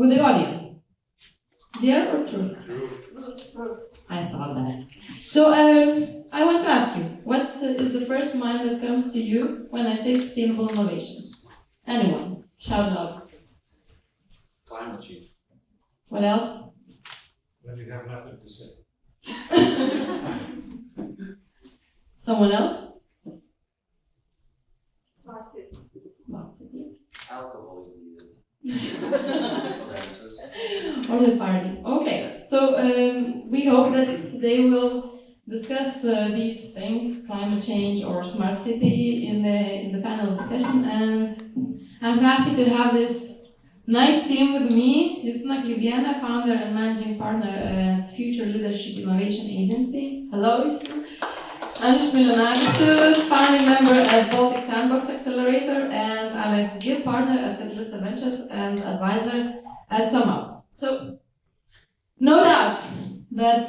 with the audience. Dare or truth? I thought that. So I want to ask you, what is the first mind that comes to you when I say sustainable innovations? Anyone? Shout loud. Climate change. What else? When you have nothing to say. Someone else? Smart city. Smart city. Alcohol is needed. Or the party. Okay, so we hope that today we'll discuss these things, climate change or smart city, in the panel discussion, and I'm happy to have this nice team with me. Justina Kliviena, founder and managing partner at Future Leadership Innovation Agency. Hello, Justina. Andrius Miljonavičius, founding member at Baltics Sandbox Accelerator, and Alex Gibb, partner at Catalyst Ventures and advisor at SumUp. So, no doubt that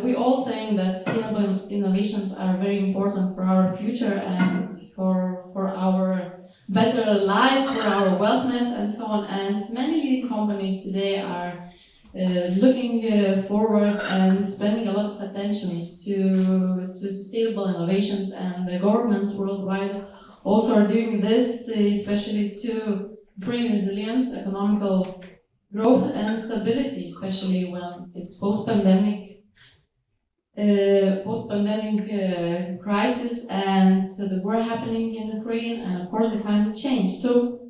we all think that sustainable innovations are very important for our future and for our better life, for our wellness, and so on. And many leading companies today are looking forward and spending a lot of attention to sustainable innovations, and the governments worldwide also are doing this, especially to bring resilience, economical growth, and stability, especially when it's post-pandemic crisis and the war happening in Ukraine, and of course the climate change. So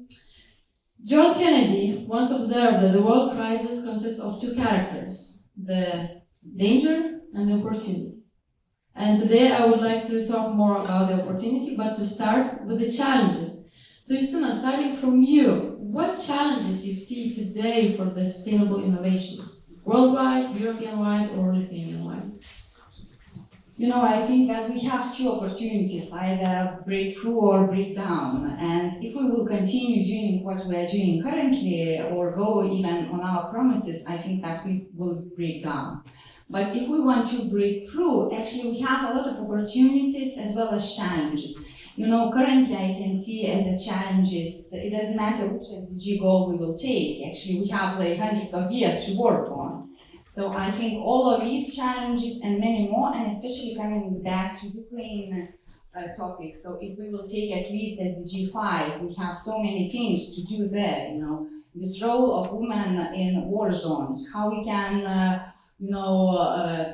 John Kennedy once observed that the world crisis consists of two characters, the danger and the opportunity. And today I would like to talk more about the opportunity, but to start with the challenges. So Justina, starting from you, what challenges you see today for the sustainable innovations? Worldwide, European-wide, or Lithuanian-wide? You know, I think that we have two opportunities, either breakthrough or breakdown. And if we will continue doing what we are doing currently or go even on our promises, I think that we will break down. But if we want to break through, actually we have a lot of opportunities as well as challenges. You know, currently I can see as a challenges, it doesn't matter which SDG goal we will take. Actually, we have like hundreds of years to work on. So I think all of these challenges and many more, and especially coming back to Ukraine topic. So if we will take at least SDG 5, we have so many things to do there, you know, this role of women in war zones, how we can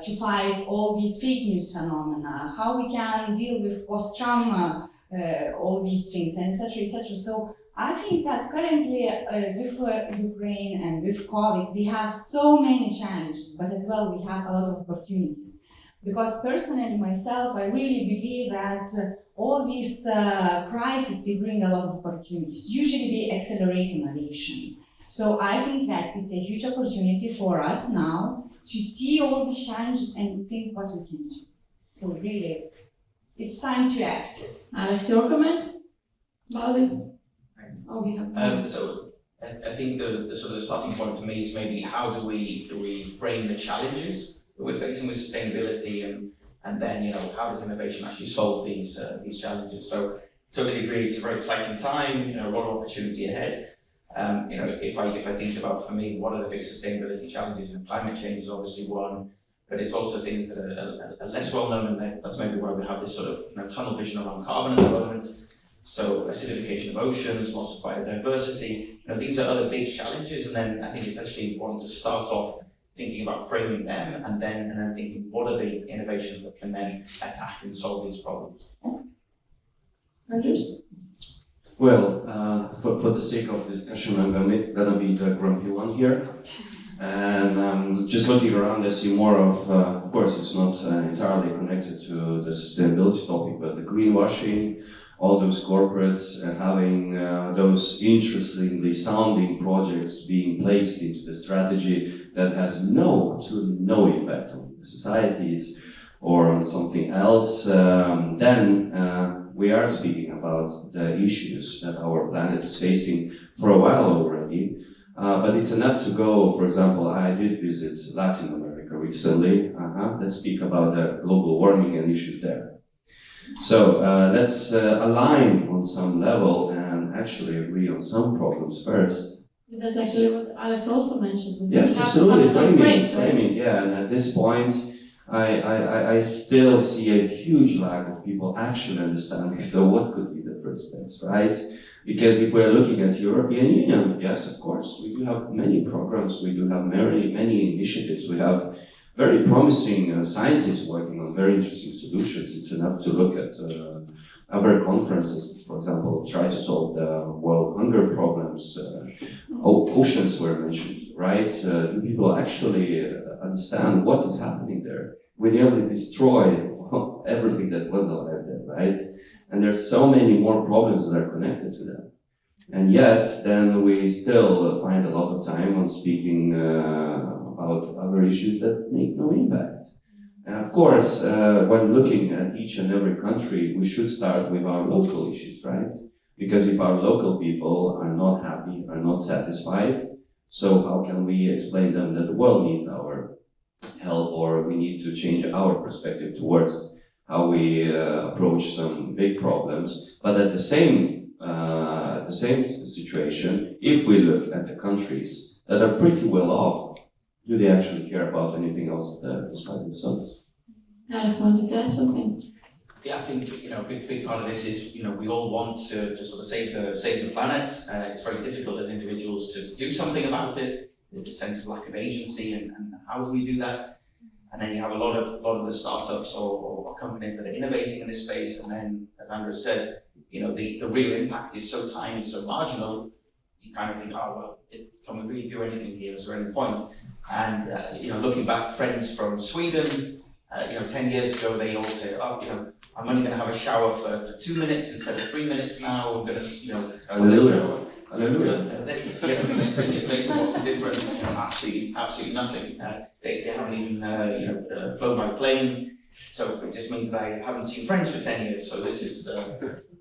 to fight all these fake news phenomena, how we can deal with post-trauma, all these things, and etc., etc. So I think that currently with Ukraine and with COVID, we have so many challenges, but as well we have a lot of opportunities. Because personally, myself, I really believe that all these crises, they bring a lot of opportunities. Usually they accelerate innovations. So I think that it's a huge opportunity for us now to see all these challenges and think what we can do. So really, it's time to act. Alex, your comment? Bali? Oh, we have. So I think the sort of the starting point for me is maybe how do we frame the challenges that we're facing with sustainability, and then how does innovation actually solve these challenges? So totally agree, it's a very exciting time, a lot of opportunity ahead. If I think about, for me, what are the big sustainability challenges? Climate change is obviously one, but it's also things that are less well known, and that's maybe why we have this sort of tunnel vision around carbon at the moment. So acidification of oceans, loss of biodiversity, these are other big challenges, and then I think it's actually important to start off thinking about framing them, and then thinking what are the innovations that can then attack and solve these problems. Andrews? Well, for the sake of discussion, I'm gonna be the grumpy one here. And just looking around, I see more of course, it's not entirely connected to the sustainability topic, but the greenwashing, all those corporates having those interestingly sounding projects being placed into the strategy that has absolutely no impact on the societies or on something else, then we are speaking about the issues that our planet is facing for a while already. But it's enough to go, for example, I did visit Latin America recently. Let's speak about the global warming and issues there. So let's align on some level and actually agree on some problems first, That's actually what Alex also mentioned. Yes, You have to absolutely. have some Framing, frames, right? framing, yeah. And at this point, I still see a huge lack of people actually understanding. So what could be the first steps, right? Because if we're looking at European Union, yes, of course, we do have many programs, we do have many initiatives, we have very promising scientists working on very interesting solutions. It's enough to look at other conferences, for example, try to solve the world hunger problems. Oceans were mentioned, right? Do people actually understand what is happening there? We nearly destroyed everything that was alive there, right? And there's so many more problems that are connected to that. And yet, then we still find a lot of time on speaking about other issues that make no impact. And of course, when looking at each and every country, we should start with our local issues, right? Because if our local people are not happy, are not satisfied, so how can we explain them that the world needs our help, or we need to change our perspective towards how we approach some big problems? But at the same situation, if we look at the countries that are pretty well off, do they actually care about anything else despite themselves? Alex wanted to add something. Yeah, I think a big part of this is we all want to sort of save the planet. It's very difficult as individuals to do something about it. There's a sense of lack of agency, and how do we do that? And then you have a lot of the startups or companies that are innovating in this space, and then, as Andrew said, the real impact is so tiny, so marginal. You kind of think, oh well, can we really do anything here? Is there any point? And looking back, friends from Sweden, 10 years ago, they all say, oh, I'm only going to have a shower for 2 minutes instead of 3 minutes now. I'm going to, Hallelujah. Hallelujah. And then, 10 years later, what's the difference? Absolutely nothing. They haven't even flown by plane, so it just means that I haven't seen friends for 10 years. So this is,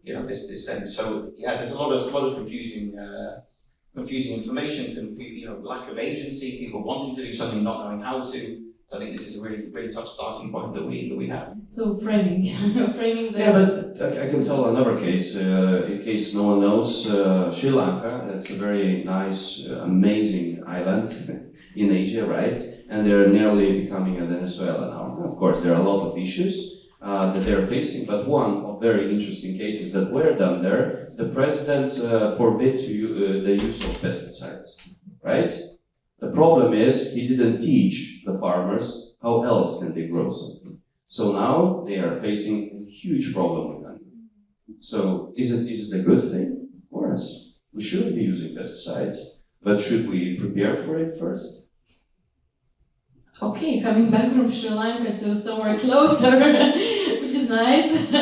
this sense. So yeah, there's a lot of confusing information, lack of agency, people wanting to do something, not knowing how to. So I think this is a really, really tough starting point that we have. So framing, framing the... Yeah, but I can tell another case, in case no one knows, Sri Lanka. It's a very nice, amazing island in Asia, right? And they're nearly becoming a Venezuela now. Of course, there are a lot of issues that they're facing, but one of very interesting cases that were done there, the president forbid the use of pesticides, right? The problem is he didn't teach the farmers how else can they grow something. So now they are facing a huge problem with them. So is it a good thing? Of course. We shouldn't be using pesticides, but should we prepare for it first? Okay, coming back from Sri Lanka to somewhere closer, which is nice.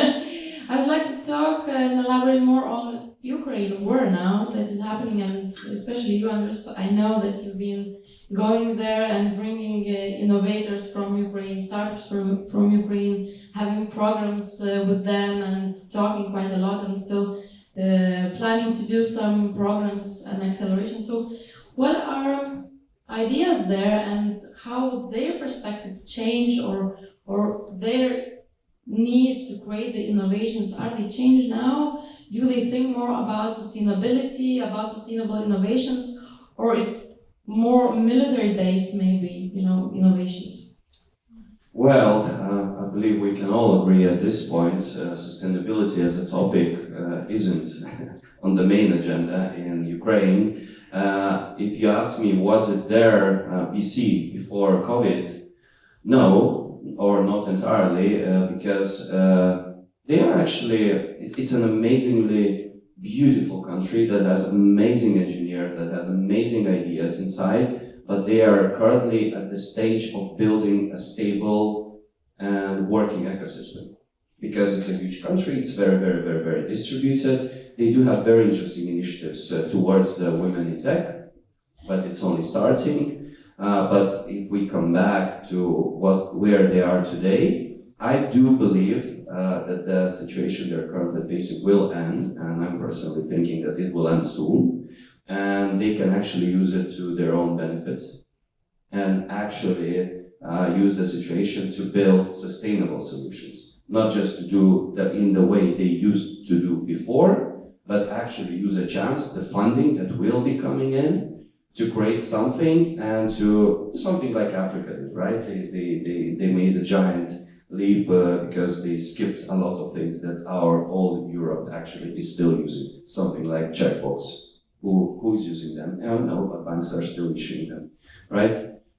I would like to talk and elaborate more on Ukraine war now that is happening, and especially you, Anders. I know that you've been going there and bringing innovators from Ukraine, startups from Ukraine, having programs with them and talking quite a lot, and still planning to do some programs and acceleration. So what are ideas there, and how would their perspective change, or their need to create the innovations, are they changed now? Do they think more about sustainability, about sustainable innovations, or it's more military-based, maybe, innovations? Well, I believe we can all agree at this point, sustainability as a topic isn't on the main agenda in Ukraine. If you ask me, was it there before COVID? No, or not entirely, because they are actually, it's an amazingly beautiful country that has amazing engineers, that has amazing ideas inside, but they are currently at the stage of building a stable and working ecosystem. Because it's a huge country, it's very, very, very, very distributed. They do have very interesting initiatives towards the women in tech, but it's only starting. But if we come back to where they are today, I do believe that the situation they're currently facing will end, and I'm personally thinking that it will end soon, and they can actually use it to their own benefit, and actually use the situation to build sustainable solutions, not just to do that in the way they used to do before, but actually use a chance, the funding that will be coming in, to create something and to something like Africa did, right? They made a giant leap because they skipped a lot of things that our old Europe actually is still using. Something like checkbox. Who is using them? I don't know, but banks are still issuing them, right?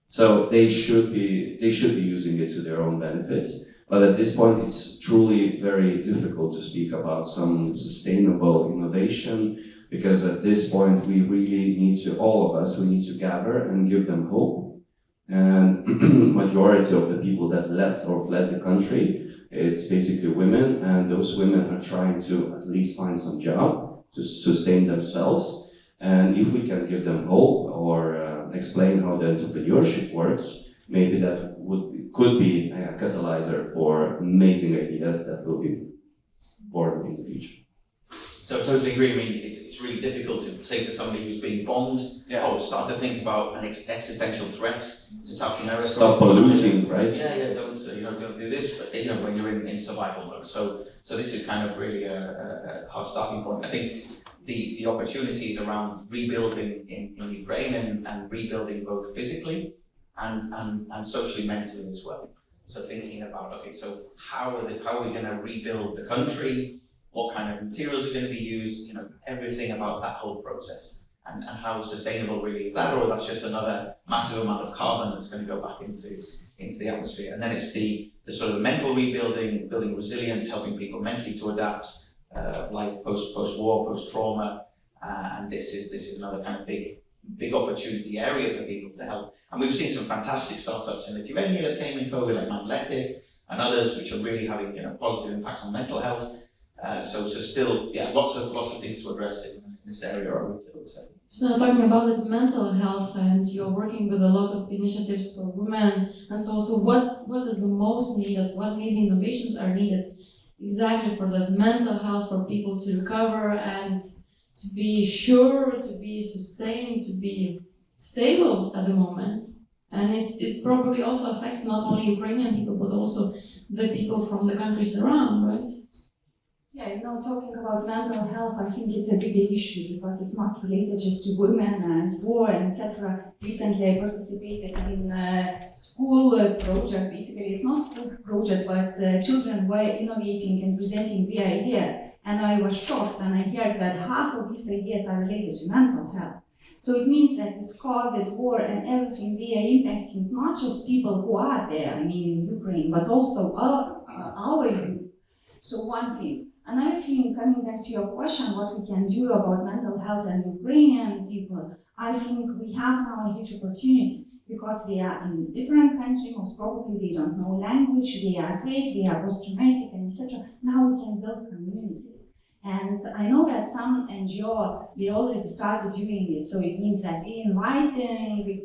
So they should be using it to their own benefit. But at this point, it's truly very difficult to speak about some sustainable innovation, because at this point, we really need to, all of us, we need to gather and give them hope. And majority of the people that left or fled the country, it's basically women, and those women are trying to at least find some job to sustain themselves. And if we can give them hope or explain how the entrepreneurship works, maybe that could be a catalyzer for amazing ideas that will be born in the future. So I totally agree. I mean, it's really difficult to say to somebody who's being bombed, start to think about an existential threat to South America. Stop polluting, right? Yeah, don't do this. But when you're in survival mode, so this is kind of really a hard starting point. I think the opportunities around rebuilding in Ukraine and rebuilding both physically and socially, mentally as well. So thinking about, okay, so how are we going to rebuild the country? What kind of materials are going to be used? Everything about that whole process, and how sustainable really is that, or that's just another massive amount of carbon that's going to go back into the atmosphere. And then it's the sort of mental rebuilding, building resilience, helping people mentally to adapt, life post-war, post-trauma, and this is another kind of big opportunity area for people to help. And we've seen some fantastic startups in Lithuania that came in COVID, like Magnetic and others, which are really having positive impacts on mental health. So still, lots of things to address in this area, I would say. So now talking about the mental health, and you're working with a lot of initiatives for women, and so what is the most needed? What maybe innovations are needed exactly for that mental health, for people to recover and to be sure, to be sustained, to be stable at the moment? And it probably also affects not only Ukrainian people, but also the people from the countries around, right? Yeah, talking about mental health, I think it's a bigger issue because it's not related just to women and war, etc. Recently, I participated in a school project. Basically, it's not a school project, but children were innovating and presenting their ideas. And I was shocked when I heard that half of these ideas are related to mental health. So it means that with COVID, war, and everything, they are impacting not just people who are there, I mean in Ukraine, but also our youth. So one thing. Another thing, coming back to your question, what we can do about mental health and Ukrainian people, I think we have now a huge opportunity because they are in different countries, most probably they don't know language, they are afraid, they are post-traumatic, and etc. Now we can build communities. And I know that some NGO, they already started doing this, so it means that they invite the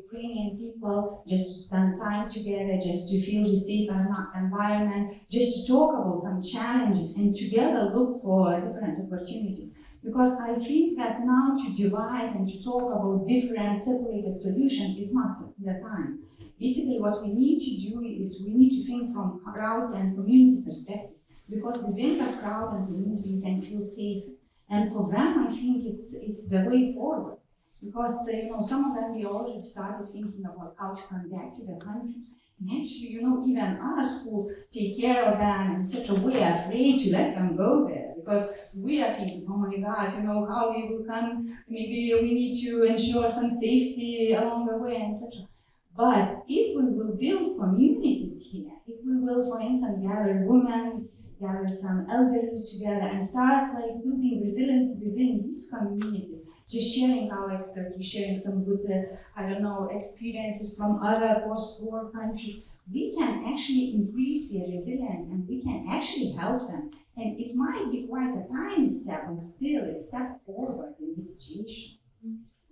Ukrainian people just to spend time together, just to feel the safe environment, just to talk about some challenges and together look for different opportunities. Because I think that now to divide and to talk about different separated solutions is not the time. Basically what we need to do is we need to think from crowd and community perspective. Because within the crowd and community you can feel safe, and for them I think it's the way forward. Because some of them they already started thinking about how to come back to their country. And actually, even us who take care of them, etc., we are afraid to let them go there because we are thinking, oh my God, how they will come. Maybe we need to ensure some safety along the way, etc. But if we will build communities here, if we will, for instance, gather women, gather some elderly together and start building resilience within these communities, just sharing our expertise, sharing some good, experiences from other post-war countries, we can actually increase their resilience and we can actually help them. And it might be quite a tiny step, but still it's a step forward in this situation.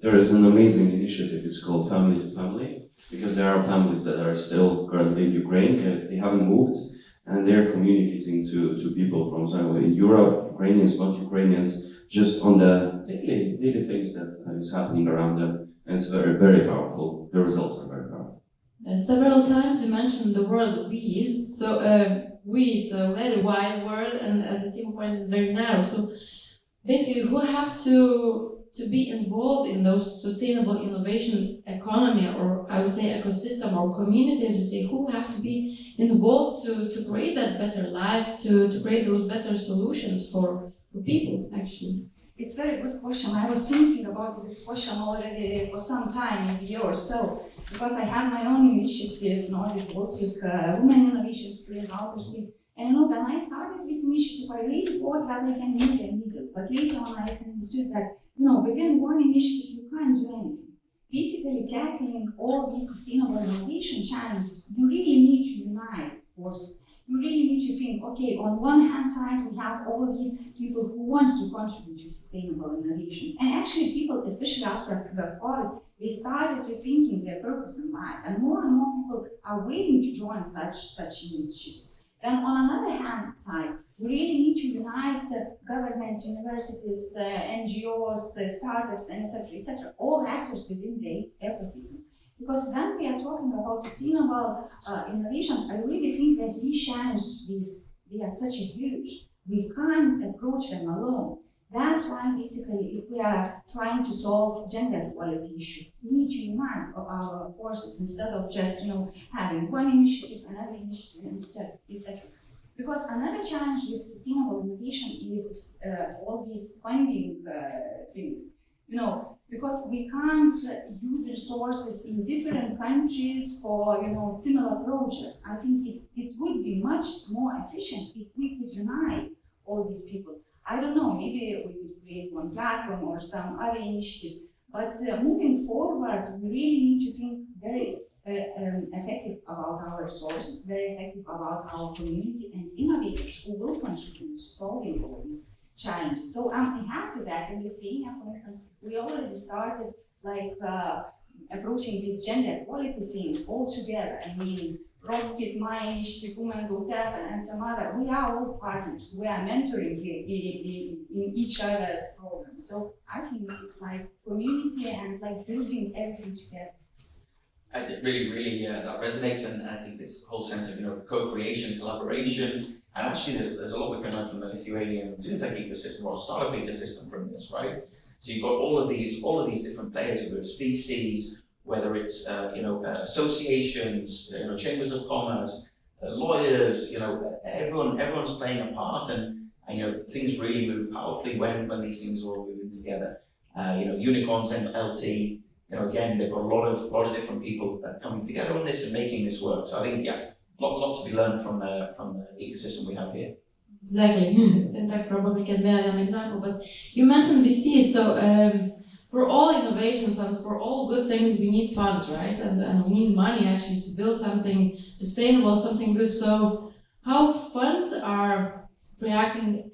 There is an amazing initiative, it's called Family to Family, because there are families that are still currently in Ukraine, they haven't moved, and they're communicating to people from somewhere in Europe, Ukrainians, not Ukrainians, just on the daily things that is happening around them. And it's very, very powerful. The results are very powerful. Several times you mentioned the word we. So we, it's a very wide word, and at the same point it's very narrow. So basically who have to to be involved in those sustainable innovation economy, or I would say ecosystem or communities, you say, who have to be involved to create that better life, to create those better solutions for people, actually? It's a very good question. I was thinking about this question already for some time, maybe a year or so, because I had my own initiative, Nordic Baltic Women Innovation Sprint, Baltics. And you know, when I started this initiative, I really thought that I can make a Meetup. But later on, I understood that, you know, within one initiative, you can't do anything. Basically, tackling all these sustainable innovation challenges, you really need to unite forces. You really need to think, okay, on one hand side, we have all these people who want to contribute to sustainable innovations. And actually people, especially after the COVID, they started rethinking their purpose in life. And more people are willing to join such initiatives. Then on another hand side, we really need to unite governments, universities, NGOs, startups, and etc., all actors within the ecosystem. Because when we are talking about sustainable innovations, I really think that these challenges, they are such a huge. We can't approach them alone. That's why basically, if we are trying to solve gender equality issue, we need to unite our forces instead of just, you know, having one initiative, another initiative, etc. Because another challenge with sustainable innovation is all these funding things. You know, because we can't use resources in different countries for, you know, similar projects. I think it would be much more efficient if we could unite all these people. I don't know, maybe we could create one platform or some other initiatives, but moving forward, we really need to think very effective about our resources, very effective about our community and innovators who will contribute to solving all these challenges. So I'm happy that in Lithuania, for instance, we already started like approaching these gender equality themes all together. I mean, Rockit, my initiative, Women Go Tech, and some other. We are all partners. We are mentoring in each other's programs. So I think it's like community and like building everything together. It really that resonates, and I think this whole sense of, you know, co-creation, collaboration, and actually there's a lot we can learn from the Lithuanian fintech ecosystem or startup ecosystem from this, right? So you've got all of these different players, whether it's VCs, whether it's associations, you know, chambers of commerce, lawyers, you know, everyone's playing a part, and you know, things really move powerfully when these things are all moving together. You know, unicorns and LT, you know, again, they've got a lot of different people coming together on this and making this work. So I think, yeah, lot to be learned from the ecosystem we have here. Exactly. Fintech probably can be an example, but you mentioned VC, so for all innovations and for all good things, we need funds, right? And we need money actually to build something sustainable, something good. So how funds are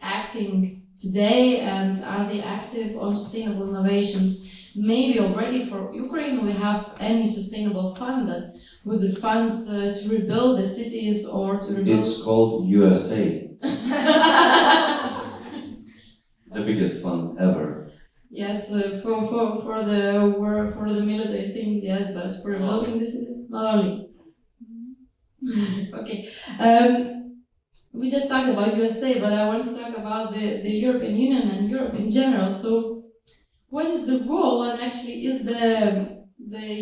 acting today, and are they active on sustainable innovations? Maybe already for Ukraine, we have any sustainable fund that would fund to rebuild the cities or to rebuild... It's called USA. The biggest fund ever. Yes, for the military things, yes, but for rebuilding the cities, not only. Okay. We just talked about USA, but I want to talk about the European Union and Europe in general. So, what is the role, and actually is the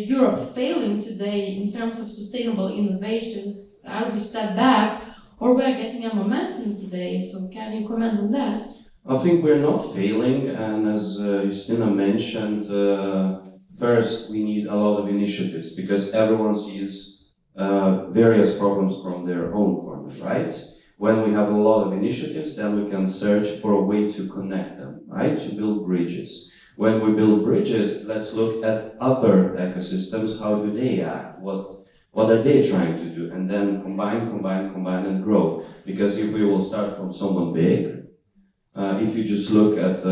Europe failing today in terms of sustainable innovations? Are we step back, or we are getting a momentum today? So, can you comment on that? I think we're not failing, and as Justina mentioned, first we need a lot of initiatives because everyone sees various problems from their own corner, right? When we have a lot of initiatives, then we can search for a way to connect them, right? To build bridges. When we build bridges, let's look at other ecosystems. How do they act? What are they trying to do? And then combine and grow. Because if we will start from someone big, if you just look at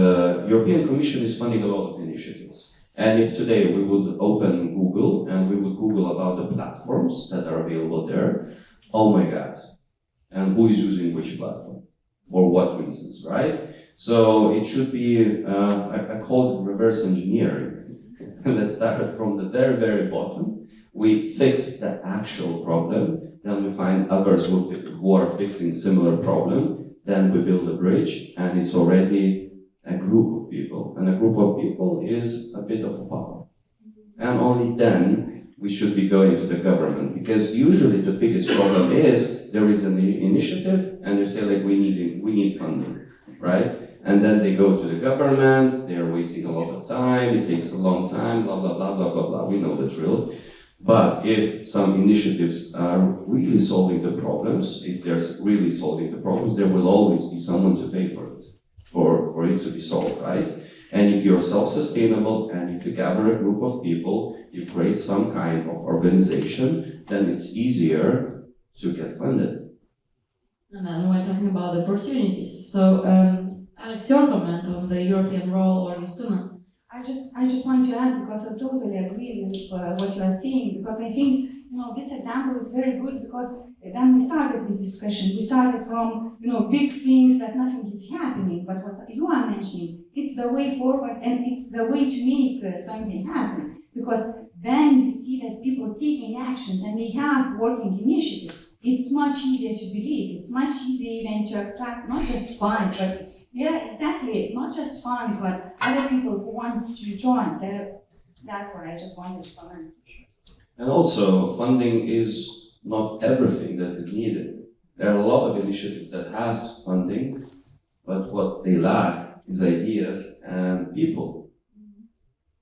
European Commission is funding a lot of initiatives. And if today we would open Google and we would Google about the platforms that are available there, oh my God. And who is using which platform? For what reasons, right? So it should be, I call it reverse engineering. Let's start from the very, very bottom. We fix the actual problem, then we find others who are fixing similar problem, then we build a bridge, and it's already a group of people, and a group of people is a bit of power. And only then we should be going to the government, because usually the biggest problem is there is an initiative and they say like we need funding, right? And then they go to the government, they are wasting a lot of time, it takes a long time, blah blah blah blah blah blah. We know the drill. But if some initiatives are really solving the problems, if they're really solving the problems, there will always be someone to pay for it, for it to be solved, right? And if you're self-sustainable and if you gather a group of people, you create some kind of organization, then it's easier to get funded. And then we're talking about opportunities. So, Alex, your comment on the European role, or Justina? I just want to add, because I totally agree with what you are saying, because I think, this example is very good, because when we started this discussion, we started from, big things that nothing is happening, but what you are mentioning, it's the way forward and it's the way to make something happen. Because when you see that people taking actions and we have working initiatives, it's much easier to believe, it's much easier even to attract not just funds, but yeah, exactly. Not just funds, but other people who want to join. So that's what I just wanted to comment. And also, funding is not everything that is needed. There are a lot of initiatives that has funding, but what they lack is ideas and people.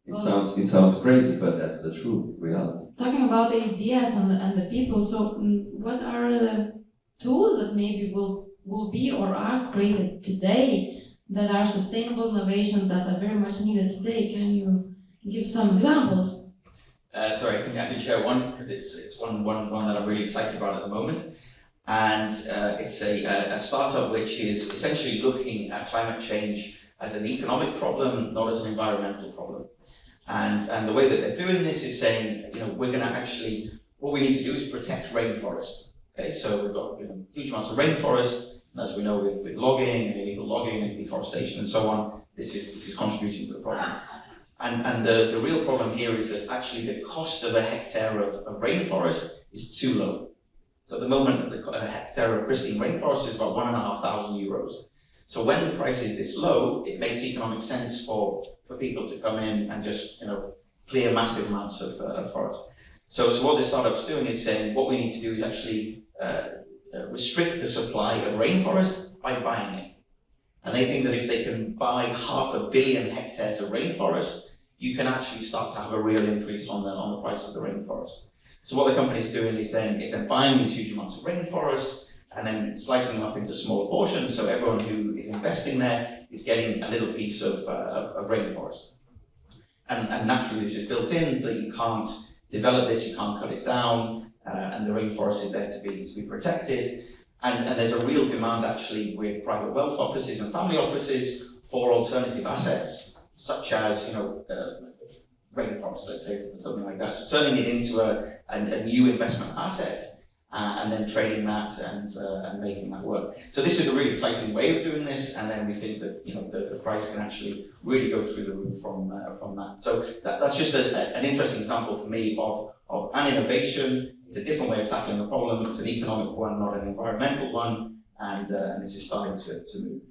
It sounds crazy, but that's the true reality. Talking about the ideas and the people, so what are the tools that maybe will be or are created today that are sustainable innovations that are very much needed today? Can you give some examples? Sorry, I can share one, because it's one that I'm really excited about at the moment. And it's a startup which is essentially looking at climate change as an economic problem, not as an environmental problem. And the way that they're doing this is saying, we're going to actually, what we need to do is protect rainforest. Okay, so we've got huge amounts of rainforest, and as we know with logging and illegal logging and deforestation and so on, this is contributing to the problem. And the real problem here is that actually the cost of a hectare of rainforest is too low. So at the moment, a hectare of pristine rainforest is about €1,500. So when the price is this low, it makes economic sense for people to come in and just clear massive amounts of forest. So what this startup's doing is saying what we need to do is actually restrict the supply of rainforest by buying it. And they think that if they can buy 500 million hectares of rainforest, you can actually start to have a real increase on the price of the rainforest. So what the company's doing is then buying these huge amounts of rainforest and then slicing them up into small portions, so everyone who is investing there is getting a little piece of rainforest. And naturally this is built in, that you can't develop this, you can't cut it down, and the rainforest is there to be protected. And there's a real demand actually with private wealth offices and family offices for alternative assets, such as rainforest, let's say, something like that. So turning it into a new investment asset and then trading that and making that work. So this is a really exciting way of doing this, and then we think that the price can actually really go through the roof from that. So that's just an interesting example for me of an innovation. It's a different way of tackling a problem. It's an economic one, not an environmental one, and this is starting to move.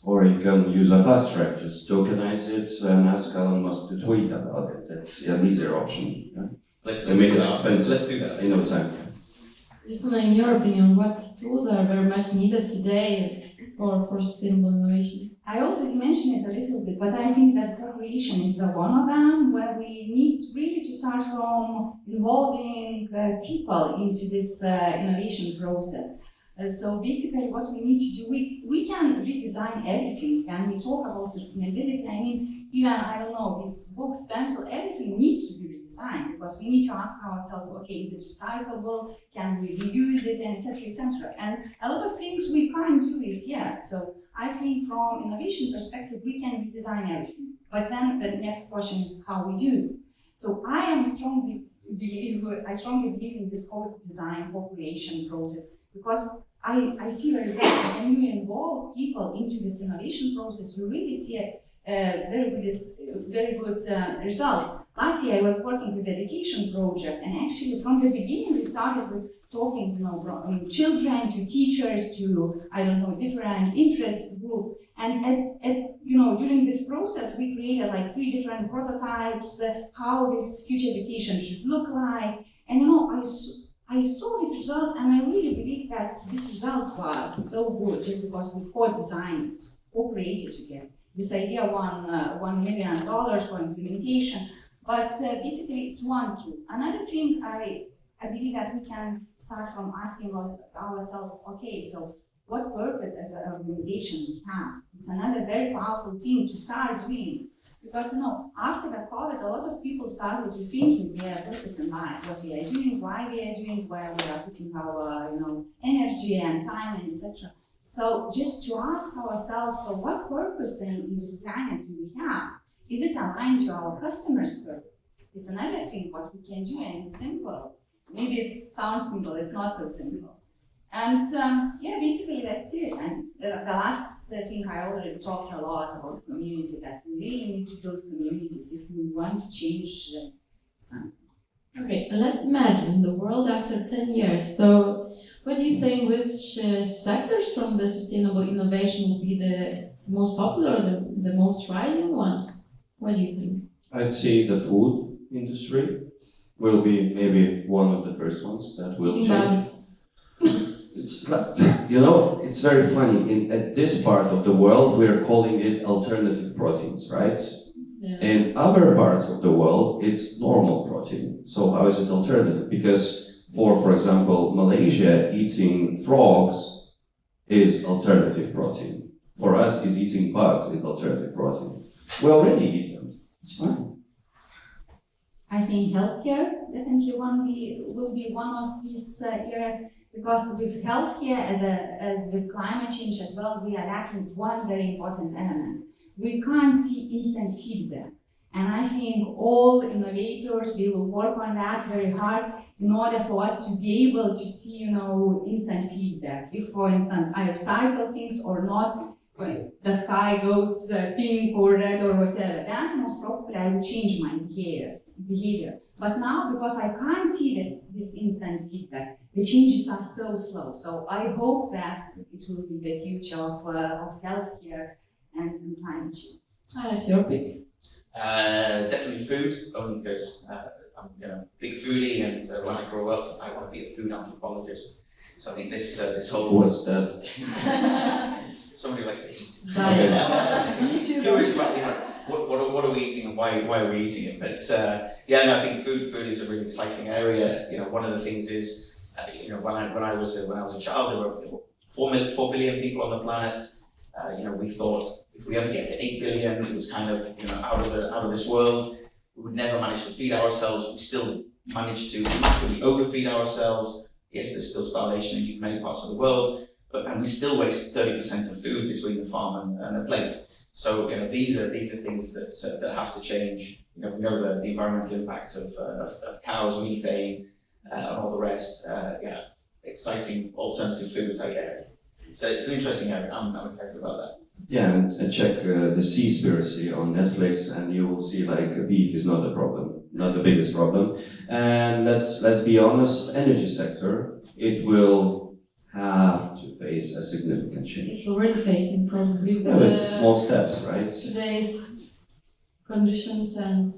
Or you can use a fast track, just tokenize it and ask Elon Musk to tweet about it. That's an easier option. Yeah? Let's make it expensive. Let's do that. In no time. Justina, in your opinion, what tools are very much needed today for sustainable innovation? I already mentioned it a little bit, but I think that co-creation is the one of them, where we need really to start from involving people into this innovation process. So basically what we need to do, we can redesign everything. When we talk about sustainability, I mean, even, I don't know, these books, pencil, everything needs to be redesigned, because we need to ask ourselves, okay, is it recyclable? Can we reuse it? And etc., etc. And a lot of things we can't do it yet. So I think from innovation perspective, we can redesign everything. But then the next question is how we do. So I strongly believe in this co-design, co-creation process, because I see the results. When you involve people into this innovation process, you really see a very good result. Last year I was working with education project, and actually from the beginning we started with talking, from children to teachers to, I don't know, different interest group. And during this process, we created like 3 different prototypes, how this future vacation should look like. And I saw these results, and I really believe that these results was so good just because we co-designed, co-created together. This idea won $1 million for implementation, but basically it's one tool. Another thing I believe that we can start from asking ourselves, okay, so what purpose as an organization we have? It's another very powerful thing to start doing. Because after the COVID, a lot of people started rethinking their purpose in life, what we are doing, why we are doing, where we are putting our energy and time and etc. So just to ask ourselves, so what purpose in this planet do we have? Is it aligned to our customers' purpose? It's another thing what we can do, and it's simple. Maybe it sounds simple, it's not so simple. And basically that's it. And the last thing, I already talked a lot about community, that we really need to build communities if we want to change something. Okay, let's imagine the world after 10 years. So what do you think, which sectors from the sustainable innovation will be the most popular, the most rising ones? What do you think? I'd say the food industry will be maybe one of the first ones that will Eating change. bugs. It's like, it's very funny. At this part of the world, we are calling it alternative proteins, right? Yeah. In other parts of the world, it's normal protein. So how is it alternative? Because for example, Malaysia, eating frogs is alternative protein. For us, is eating bugs is alternative protein. We already eat them. It's fine. I think healthcare definitely will be one of these areas, because with healthcare, as with climate change as well, we are lacking one very important element. We can't see instant feedback. And I think all innovators, they will work on that very hard in order for us to be able to see, instant feedback. If, for instance, I recycle things or not, the sky goes pink or red or whatever, then most probably I will change my behavior. But now, because I can't see this instant feedback, the changes are so slow. So I hope that it will be the future of healthcare and climate change. Alex, your pick. Definitely food, only because I'm a big foodie, and when I grow up, I want to be a food anthropologist. So I think this whole What's that? somebody who likes to eat. Diet. Me too. Curious about what are we eating and why are we eating it? But I think food is a really exciting area. One of the things is when I was a child, there were 4 billion people on the planet. We thought if we ever get to 8 billion, it was kind of out of this world. We would never manage to feed ourselves. We still managed to massively overfeed ourselves. Yes, there's still starvation in many parts of the world, and we still waste 30% of food between the farm and the plate. So these are things that have to change. We know the environmental impact of cows, methane, and all the rest. Exciting alternative foods. So it's an interesting area. I'm excited about that. Yeah, and check the Seaspiracy on Netflix, and you will see beef is not a problem, not the biggest problem. And let's be honest, energy sector, it will have to face a significant change. It's already facing probably Yeah, but it's small steps, right? today's conditions and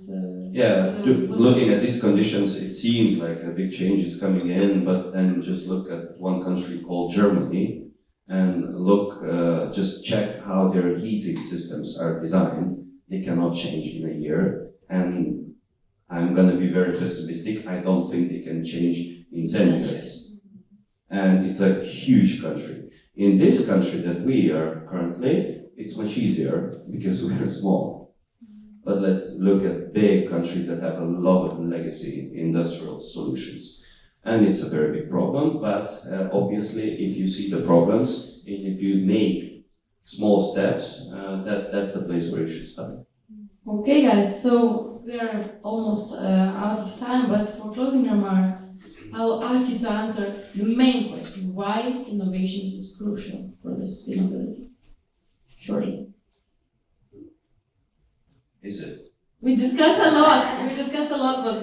Looking at these conditions, it seems like a big change is coming in, but then just look at one country called Germany, and just check how their heating systems are designed. They cannot change in a year, and I'm gonna be very pessimistic. I don't think they can change in 10 years. And it's a huge country. In this country that we are currently, it's much easier because we are small. But let's look at big countries that have a lot of legacy industrial solutions. And it's a very big problem, but obviously if you see the problems, and if you make small steps, that's the place where you should start. Okay guys, so we are almost out of time, but for closing remarks, I'll ask you to answer the main question: why innovations is crucial for the sustainability? Shortly. Is it? We discussed a lot, but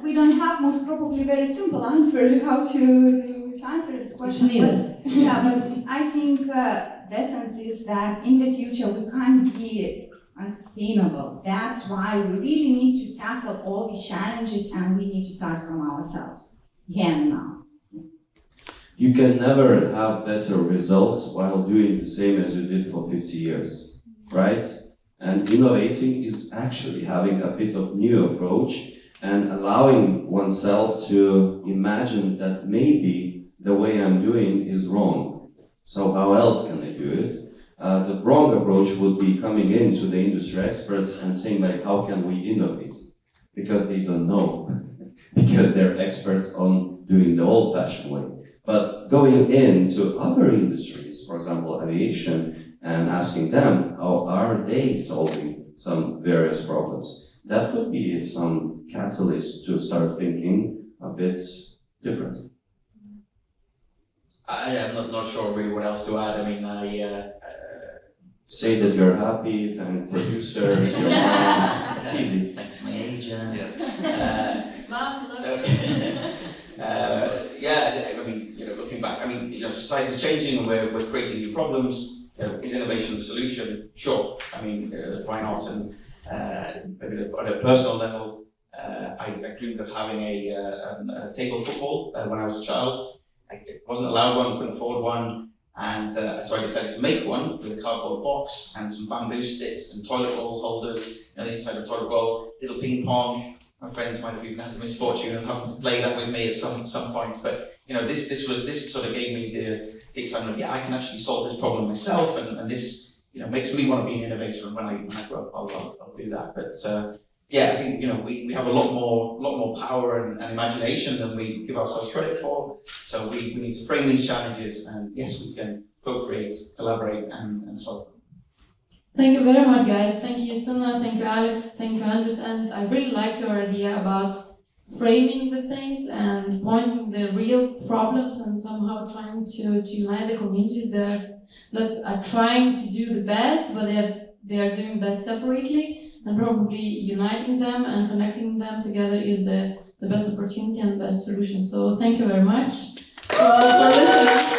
We don't have most probably very simple answer how to to answer this It's question. needed. Yeah, but I think the essence is that in the future we can't be unsustainable. That's why we really need to tackle all these challenges, and we need to start from ourselves. Here and now. You can never have better results while doing the same as you did for 50 years, right? And innovating is actually having a bit of new approach and allowing oneself to imagine that maybe the way I'm doing is wrong. So how else can I do it? The wrong approach would be coming into the industry experts and saying like, how can we innovate? Because they don't know, because they're experts on doing the old-fashioned way. But going into other industries, for example, aviation, and asking them how are they solving some various problems, that could be some catalyst to start thinking a bit different. I'm not sure really what else to add. I mean, Say that you're happy, thank producers, your mom. It's easy. Thank you to my agent. Yes. Mom, love Yeah, I mean, looking back, I mean, society is changing and we're creating new problems. Is innovation the solution? Sure. I mean, why not? And maybe at a personal level, I dreamed of having a table football when I was a child. I wasn't allowed one, couldn't afford one. And so I decided to make one with a cardboard box and some bamboo sticks and toilet roll holders, the inside of a toilet roll, little ping pong. My friends might have even had the misfortune of having to play that with me at some point. But this sort of gave me the excitement of I can actually solve this problem myself, and this makes me want to be an innovator. And when I grow up, I'll do that. But I think we have a lot more power and imagination than we give ourselves credit for. So we need to frame these challenges, and yes, we can co-create, collaborate, and solve them. Thank you very much, guys. Thank you, Suna. Thank you, Alex. Thank you, Andres. And I really liked your idea about framing the things and pointing the real problems and somehow trying to unite the communities that are trying to do the best, but they are doing that separately, and probably uniting them and connecting them together is the best opportunity and best solution. So thank you very much for listening.